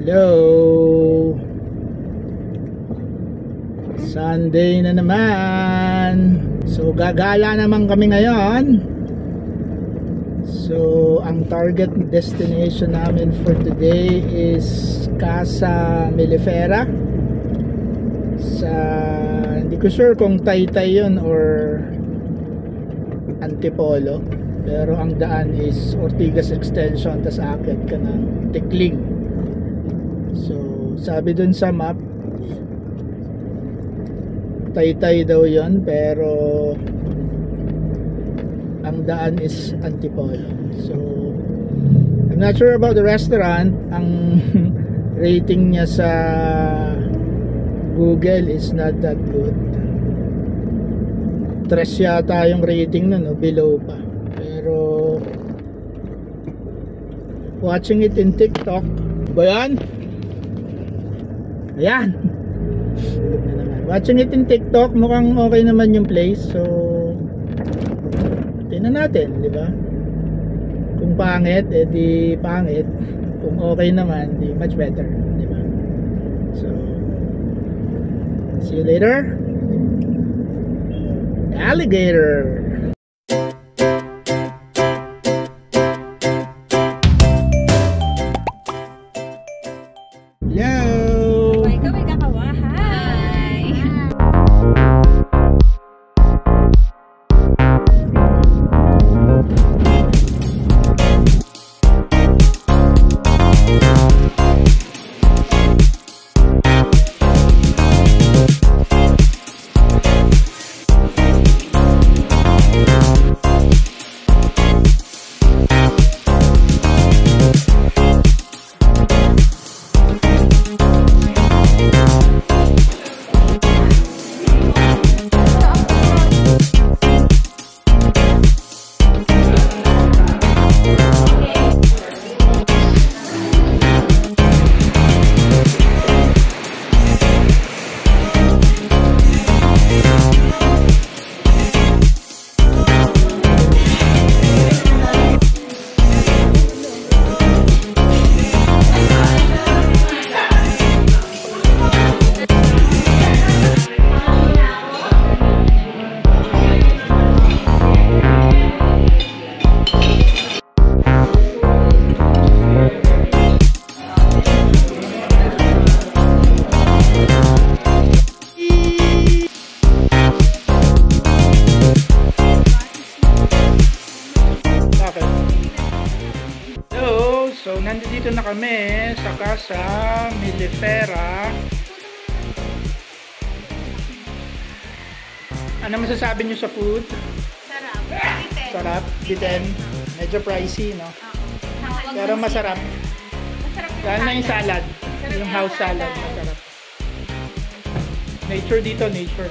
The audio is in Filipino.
Hello! Sunday na naman. So gagala naman kami ngayon. So ang target destination namin for today is Casa Millefera. Hindi ko sure kung Taytay yun or Antipolo, pero ang daan is Ortigas Extension, tas aakyat ka ng Tikling. So sabi dun sa map Taytay daw yun, pero ang daan is Antipolo. So I'm not sure about the restaurant. Ang rating niya sa Google is not that good. 3 yata yung rating nun, no? Below pa. Pero watching it in TikTok, ba yan? Ayan. Watching it in TikTok, mukhang okay naman yung place. So tingnan natin, di ba? Kung pangit, edi pangit. Kung okay naman, di much better, di ba? So see you later. Alligator. Hello. Hi, kami kakawa. Hi. So nandito na kami sa Casa Millefera. Ano masasabi niyo sa food? Sarap. Sarap, biten. Medyo pricey, no? Pero masarap. Lalo na yung salad. Yung house salad, masarap. Nature dito, nature.